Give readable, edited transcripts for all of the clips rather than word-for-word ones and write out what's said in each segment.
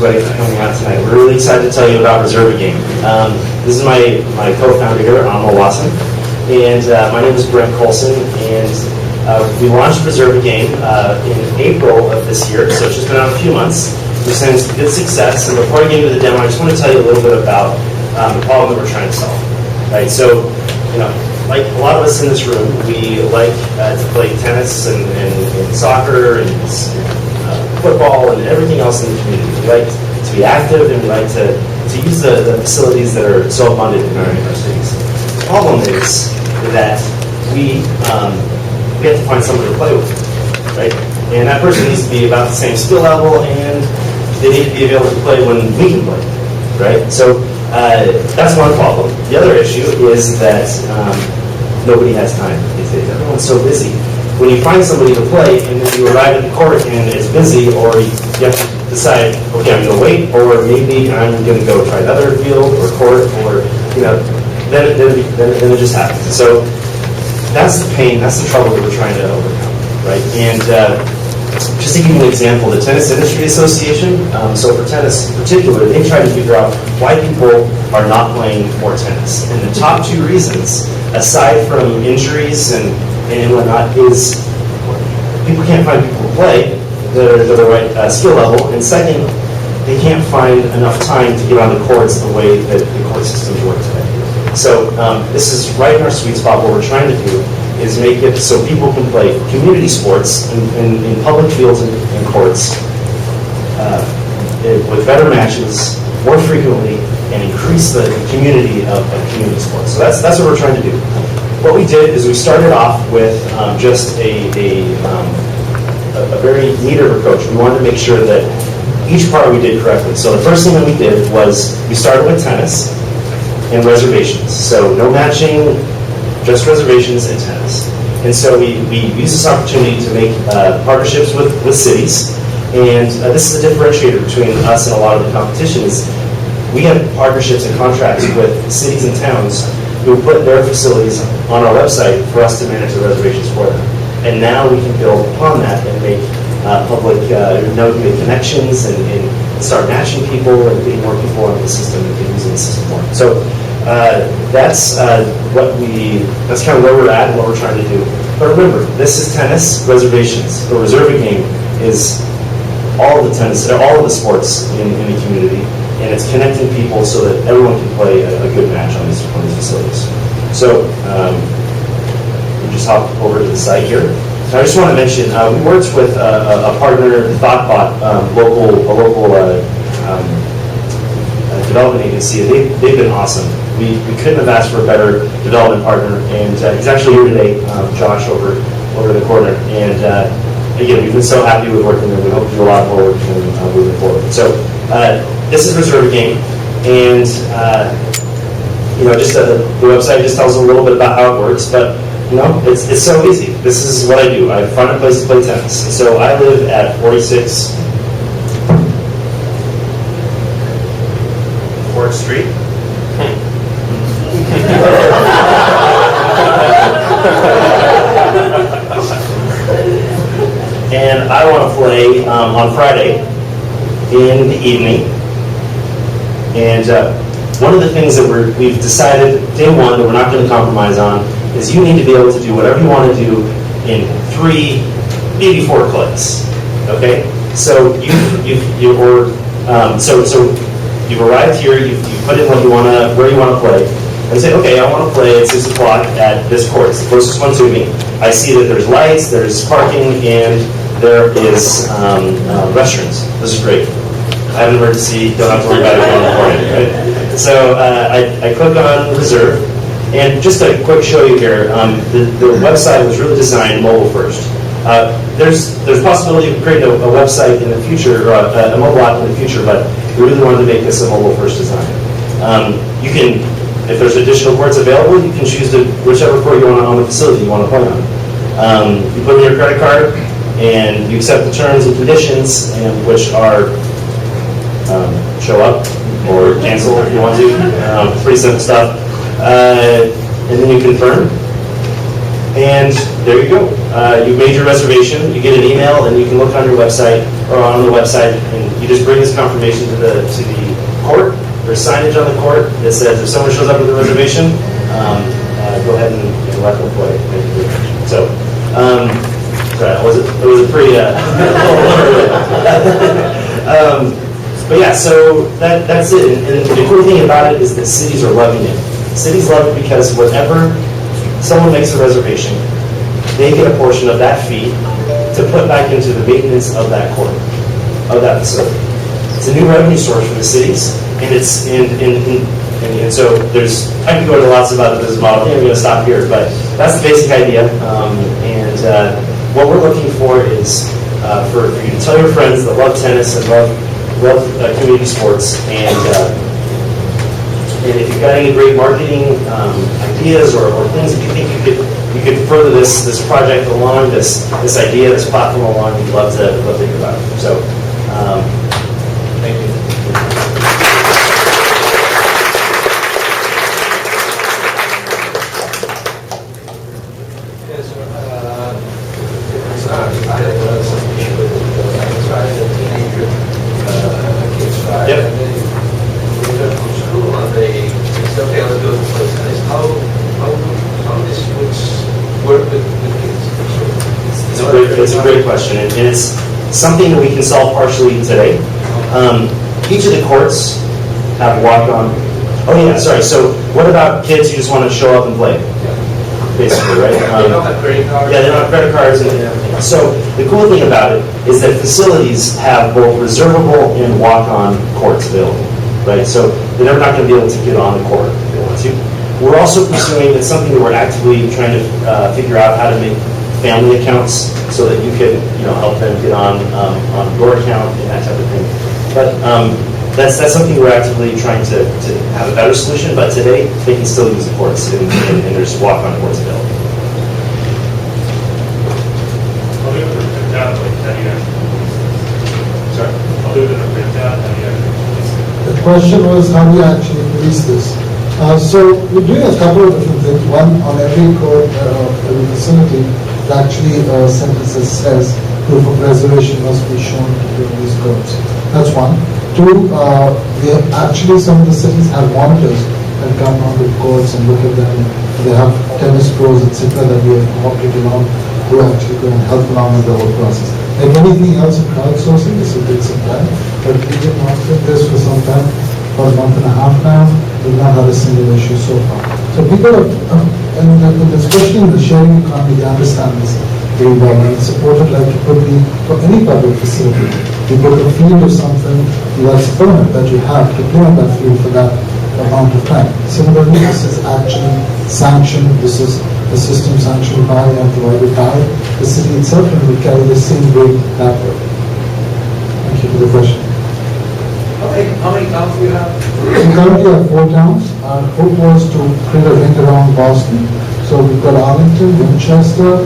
everybody for coming out tonight. We're really excited to tell you about Reserve a Game. This is my co-founder here, Amal Watson, and my name is Brent Colson, and we launched Reserve a Game in April of this year, so it's just been out a few months. We've seen good success, and before I get into the demo, I just want to tell you a little bit about the problem that we're trying to solve. Right, so, like a lot of us in this room, we like to play tennis and soccer and football and everything else in the community. We like to be active, and we like to use the facilities that are so abundant in our cities. The problem is that we have to find someone to play with, right? And that person needs to be about the same skill level, and they need to be able to play when we can play, right? So that's one problem. The other issue is that nobody has time these days. Everyone's so busy. When you find somebody to play and then you arrive at the court and it's busy, or you have to decide, okay, I'm going to wait, or maybe I'm going to go try another field or court, or then it just happens. So that's the pain, that's the trouble that we're trying to overcome, right? And just to give you an example, the Tennis Industry Association, so for tennis in particular, they try to figure out why people are not playing more tennis. And the top two reasons, aside from injuries and whatnot, is people can't find people to play that are the right skill level, and second, they can't find enough time to get on the courts the way that the court systems work today. So this is right in our sweet spot. What we're trying to do is make it so people can play community sports in public fields and courts with better matches more frequently and increase the community of community sports. So that's what we're trying to do. What we did is we started off with just a very metered approach. We wanted to make sure that each part we did correctly. So the first thing that we did was we started with tennis and reservations. So no matching, just reservations and tennis. And so we used this opportunity to make partnerships with cities. And this is a differentiator between us and a lot of the competition is we have partnerships and contracts with cities and towns who put their facilities on our website for us to manage the reservations for them. And now we can build upon that and make public make connections and start matching people and getting more people into the system and using the system more. So that's kind of where we're at and what we're trying to do. But remember, this is tennis reservations. The Reserve a Game is all of the tennis, all of the sports in the community, and it's connecting people so that everyone can play a good match on these facilities. So we just hop over to the site here. So I just want to mention we worked with a partner, ThoughtBot, a local development agency. They've been awesome. We couldn't have asked for a better development partner, and he's actually here today, Josh, over in the corner. And again, we've been so happy with working with him. We hope to do a lot more with him moving forward. So this is Reserve a Game, and just the website just tells a little bit about how it works, but it's so easy. This is what I do. I find a place to play tennis. And so I live at 46 4th Street. And I want to play on Friday in the evening. And one of the things that we've decided day one that we're not going to compromise on is you need to be able to do whatever you want to do in 3, maybe 4 clicks. Okay? So you've arrived here. You put in where you want to play. And say, okay, I want to play at 6 o'clock at this court. It's the closest one to me. I see that there's lights, there's parking, and there is restrooms. This is great. I have an emergency, don't have to worry about it in the morning, right? So I click on Reserve, and just a quick show you here, the website was really designed mobile first. There's a possibility of creating a website in the future, or a mobile app in the future, but we really wanted to make this a mobile first design. You can, if there's additional courts available, you can choose whichever court you want on the facility you want to play on. You put in your credit card, and you accept the terms and conditions, which are show up or cancel if you want to. Pretty simple stuff. And then you confirm. And there you go. You made your reservation. You get an email, and you can look on your website or on the website, and you just bring this confirmation to the court. There's signage on the court that says if someone shows up with a reservation, go ahead and let them play. So, sorry, it was a pretty. But yeah, so that's it. And the cool thing about it is that cities are loving it. Cities love it because whenever someone makes a reservation, they get a portion of that fee to put back into the maintenance of that court, of that facility. It's a new revenue source for the cities, and it's and so there's, I can go into lots about the business model. I'm going to stop here, but that's the basic idea. What we're looking for is for you to tell your friends that love tennis and love community sports, and if you've got any great marketing ideas or things that you think you could further this project along, this idea, this platform along, we'd love to hear about it. So, thank you. It's a great question, and it's something that we can solve partially today. Each of the courts have walk-on. Oh yeah, sorry. So what about kids who just want to show up and play? Basically, right? They don't have credit cards. Yeah, they don't have credit cards and everything. So the cool thing about it is that facilities have both reservable and walk-on courts available, right? So they're not going to be able to get on the court if they want to. We're also pursuing, it's something that we're actively trying to figure out how to make family accounts so that you can, help them get on your account and that type of thing. But that's something we're actively trying to have a better solution. But today they can still use the courts, and there's walk-on courts available. I'll leave it to print out like that. Sorry. I'll leave it to print out. The question was how do you actually release this? So we're doing a couple of different things. One, on every court, every facility, it actually a sentence that says proof of reservation must be shown to do these courts. That's one. Two, we have actually, some of the cities have monitors that come on the courts and look at them. They have tennis pros, etc. that we have opted along who actually go and help along with the whole process. Like anything else in crowdsourcing, this will take some time, but we've been monitoring this for some time, for a month and a half now. We've not had a single issue so far. So people have, and especially in the sharing economy, they understand this very well, and it's supported like it could be for any public facility. You book a field or something, that's a permit that you have to play on that field for that amount of time. Similarly, this is actually sanctioned, this is the system sanctioned by and provided by the city itself, and we carry the same rate that way. Thank you for the question. Okay, how many towns do you have? We currently have 4 towns. Our hope was to create a ring around Boston. So we've got Arlington, Winchester,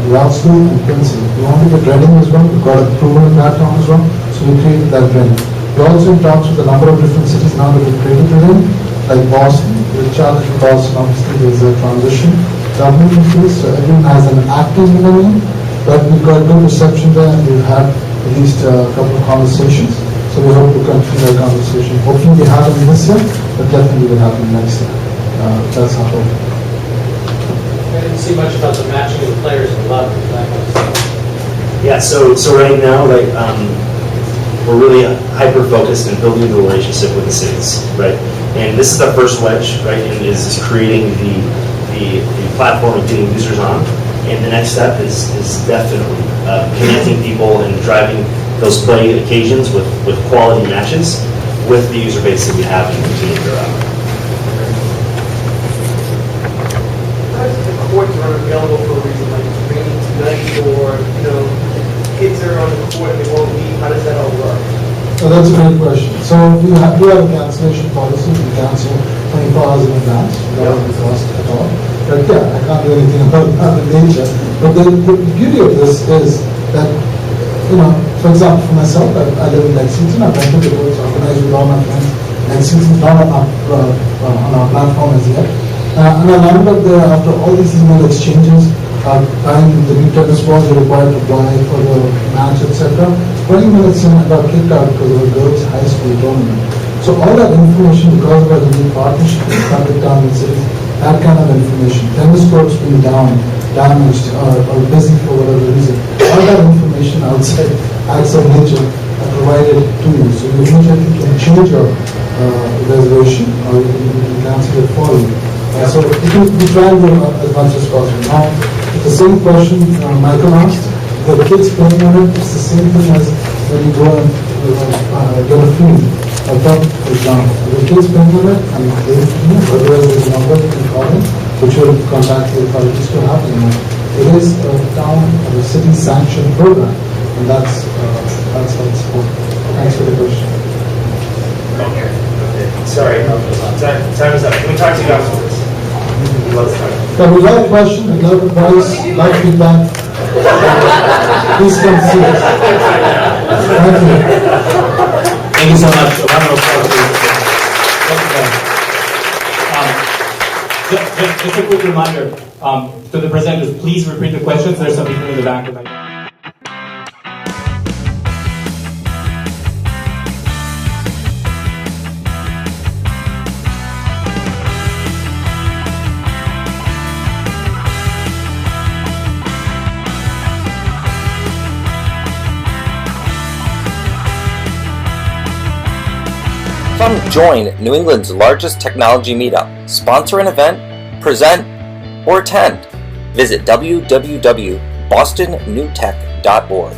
Wellesley, and Quincy. We wanted to get Reading as well. We've got approval in that town as well. So we created that ring. We're also in talks with a number of different cities now that we've created the ring, like Boston. With Charlotte and Boston, obviously there's a transition government in place, so everyone has an active name. But we've got good reception there, and we've had at least a couple of conversations. So we hope to continue that conversation. Hopefully we have it this year, but definitely will happen next year. That's our hope. I didn't see much about the matching of the players in love. Yeah, so right now, we're really hyper focused in building the relationship with the cities, right? And this is the first wedge, right? And is creating the platform of getting users on. And the next step is definitely connecting people and driving those play occasions with quality matches with the user base that we have and continue to grow out. The courts are available for a reason, like it's raining tonight, or kids are on the court and they won't leave. How does that all work? So that's a great question. So we do have a cancellation policy. We cancel 24 hours in advance without any cost at all. But yeah, I can't do anything about that in nature. But the beauty of this is that, for example, for myself, I live in Lexington. I've rented the courts organized with all my friends. Lexington's not on our platform as yet. And I landed up there after all these email exchanges, buying the new tennis balls are required to buy for the match, etc. 20 minutes in, I got kicked out because of a girls' high school tournament. So all that information, because of our unique partnership with public town and cities, that kind of information, tennis courts being down, damaged, or busy for whatever reason, all that information outside acts of nature are provided to you. So you immediately can change your reservation, or you can cancel it for you. So we try and do as much as possible. Now, the same question Michael asked, the kids playing on it, it's the same thing as when you go and get a field, a dog, for example. The kids playing on it, and they, otherwise there's a number you can call in, which will contact the authorities to happen. It is a town or a city sanctioned program, and that's how it's supported. Thanks for the question. Okay. Sorry, time is up. Can we talk to you afterwards? Let's talk. So we love questions, we love advice, love feedback. Please come see us. Thank you. Thank you so much. A round of applause, please. Just a quick reminder to the presenters, please repeat the questions. There's some people in the back. Come join New England's largest technology meetup, sponsor an event, present, or attend. Visit www.bostonnewtech.org.